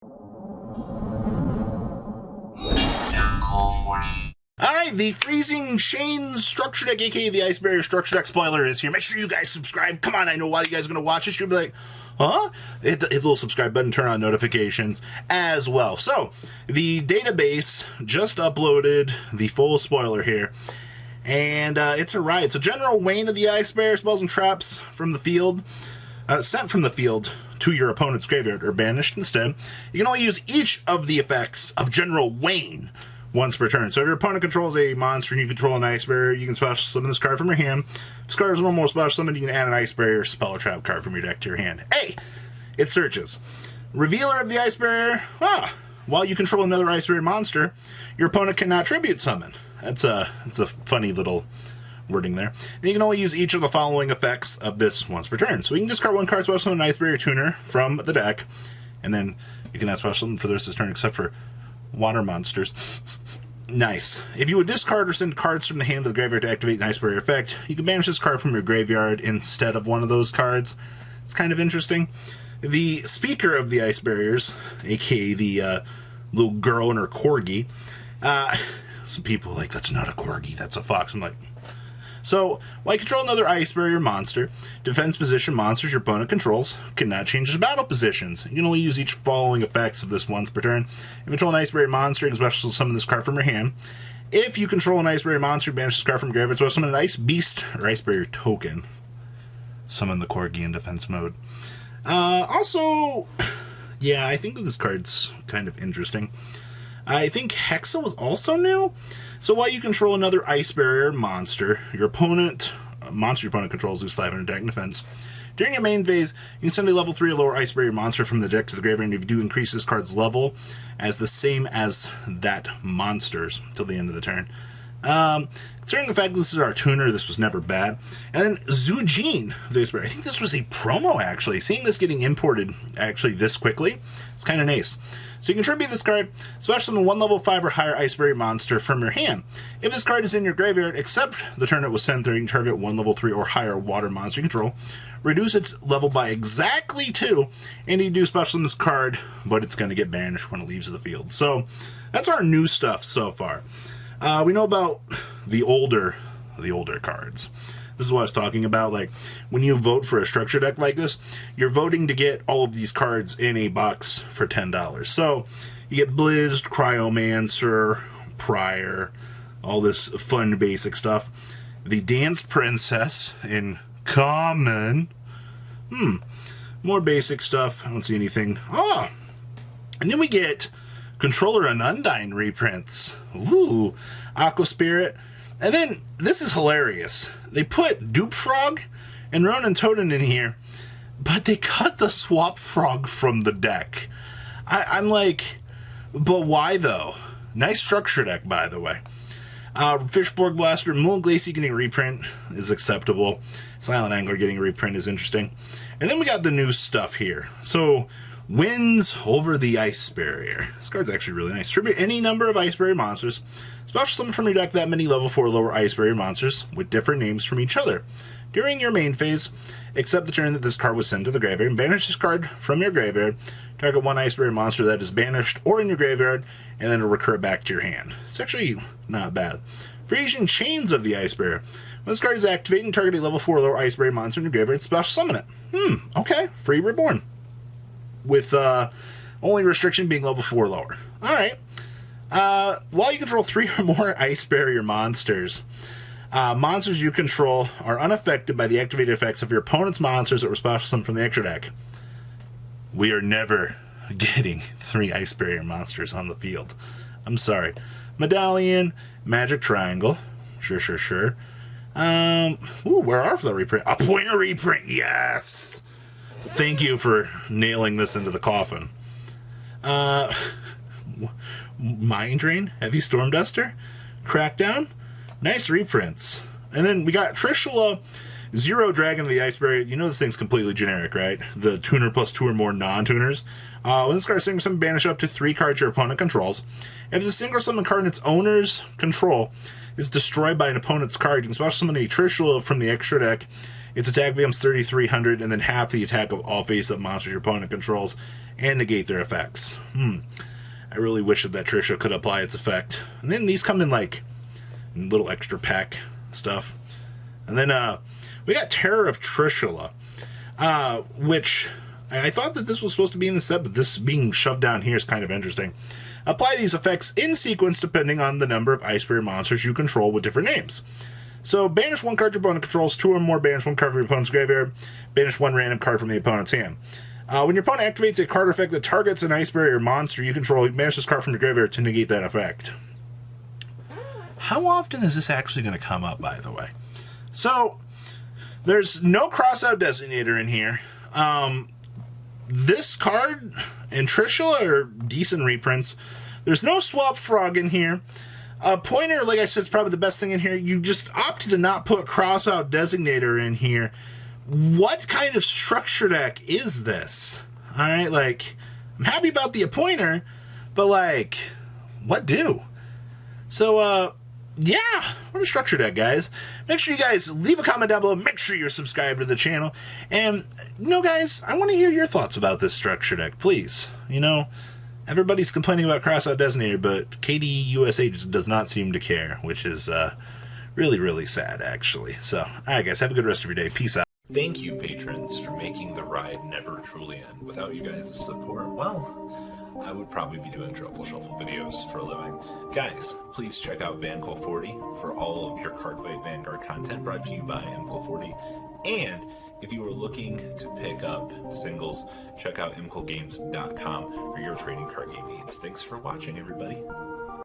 Alright, the Freezing Chain Structure Deck, aka the Ice Barrier Structure Deck spoiler is here. Make sure you guys subscribe. Come on, I know why you guys are going to watch this. You'll be like, huh? Hit the little subscribe button, turn on notifications as well. So, the database just uploaded the full spoiler here. And it's a riot. So, General Wayne of the Ice Barrier spells and traps from the field, sent from the field to your opponent's graveyard, or banished instead. You can only use each of the effects of General Wayne once per turn. So if your opponent controls a monster and you control an Ice Barrier, you can special summon this card from your hand. If this card is one more special summon, you can add an Ice Barrier spell or trap card from your deck to your hand. Hey! It searches. Revealer of the Ice Barrier. While you control another Ice Barrier monster, your opponent cannot tribute summon. It's a funny little wording there. And you can only use each of the following effects of this once per turn. So you can discard one card special summon an Ice Barrier Tuner from the deck, and then you can add special summon for the rest of this turn except for water monsters. Nice. If you would discard or send cards from the hand to the graveyard to activate an Ice Barrier effect, you can banish this card from your graveyard instead of one of those cards. It's kind of interesting. The speaker of the Ice Barriers, aka the little girl and her corgi, some people are like, that's not a corgi, that's a fox. I'm like, so, while you control another Ice Barrier monster, defense position monsters your opponent controls cannot change their battle positions. You can only use each following effects of this once per turn. If you control an Ice Barrier monster, you can special summon this card from your hand. If you control an Ice Barrier monster, banish this card from your graveyard, special summon an Ice Beast or Ice Barrier token. Summon the Corgi in defense mode. Also, yeah, I think this card's kind of interesting. I think Hexa was also new. So while you control another Ice Barrier monster, your opponent controls lose 500 attack and defense. During your main phase, you can send a level 3 or lower Ice Barrier monster from the deck to the graveyard, and if you do, increase this card's level as the same as that monster's till the end of the turn. Considering the fact that this is our tuner, this was never bad. And then Zujin, the Ice Barrier. I think this was a promo, actually. Seeing this getting imported, actually, this quickly, it's kind of nice. So you can tribute this card, special summon one level 5 or higher Ice Barrier monster from your hand. If this card is in your graveyard, except the turn it was sent there, you can target one level 3 or higher water monster you control, reduce its level by exactly 2, and you do special summon this card, but it's going to get banished when it leaves the field. So that's our new stuff so far. We know about the older cards. This is what I was talking about. Like, when you vote for a structure deck like this, you're voting to get all of these cards in a box for $10. So, you get Blizz, Cryomancer, Prior, all this fun basic stuff. The Dance Princess in common. More basic stuff. I don't see anything. And then we get Controller and Undyne reprints. Ooh, Aqua Spirit. And then, this is hilarious. They put Dupe Frog and Ronan Totem in here, but they cut the Swap Frog from the deck. I'm like, but why though? Nice structure deck, by the way. Fishborg Blaster, Moon Glacie getting a reprint is acceptable. Silent Angler getting a reprint is interesting. And then we got the new stuff here. So, Winds over the Ice Barrier. This card's actually really nice. Tribute any number of Ice Barrier monsters. Special summon from your deck that many level 4 or lower Ice Barrier monsters with different names from each other. During your main phase, except the turn that this card was sent to the graveyard, and banish this card from your graveyard. Target one Ice Barrier monster that is banished or in your graveyard, and then it'll recur back to your hand. It's actually not bad. Freezing Chains of the Ice Barrier. When this card is activated, target a level 4 or lower Ice Barrier monster in your graveyard, special summon it. Okay. Free Reborn. With only restriction being level 4 or lower. Alright. While you control 3 or more Ice Barrier monsters, monsters you control are unaffected by the activated effects of your opponent's monsters that were special summoned from the extra deck. We are never getting 3 Ice Barrier monsters on the field. I'm sorry. Medallion, Magic Triangle. Sure. Where are the reprint? A Pointer reprint, yes! Thank you for nailing this into the coffin. Mind Drain, Heavy Storm Duster, Crackdown, nice reprints. And then we got Trishula, Zero Dragon of the Ice Barrier. You know this thing's completely generic, right? The tuner plus 2 or more non-tuners. When this card is single summon, banish up to 3 cards your opponent controls. If the single summon card in its owner's control is destroyed by an opponent's card, you can special summon a Trishula from the extra deck. Its attack becomes 3,300, and then half the attack of all face-up monsters your opponent controls, and negate their effects. I really wish that Trisha could apply its effect. And then these come in like little extra pack stuff. And then we got Terror of Trishula, which I thought that this was supposed to be in the set, but this being shoved down here is kind of interesting. Apply these effects in sequence depending on the number of Ice Barrier monsters you control with different names. So, banish one card your opponent controls, 2 or more, banish one card from your opponent's graveyard, banish one random card from the opponent's hand. When your opponent activates a card effect that targets an Ice Barrier monster you control, you banish this card from your graveyard to negate that effect. How often is this actually going to come up, by the way? So, there's no crossout designator in here. This card and Trishula are decent reprints. There's no Swap Frog in here. Pointer, like I said, is probably the best thing in here. You just opted to not put crossout designator in here. What kind of structure deck is this? Alright, like, I'm happy about the Appointer, but like, what do? So, yeah, what a structure deck, guys. Make sure you guys leave a comment down below. Make sure you're subscribed to the channel. And, you know, guys, I want to hear your thoughts about this structure deck, please. You know, everybody's complaining about crossout designator, but KD USA just does not seem to care, which is really, really sad, actually. So, alright, guys, have a good rest of your day. Peace out. Thank you, patrons, for making the ride never truly end. Without you guys' support, well, I would probably be doing Truffle Shuffle videos for a living. Guys, please check out VanCool40 for all of your Cardfight Vanguard content brought to you by MCool40. And if you are looking to pick up singles, check out mcoolgames.com for your trading card game needs. Thanks for watching, everybody.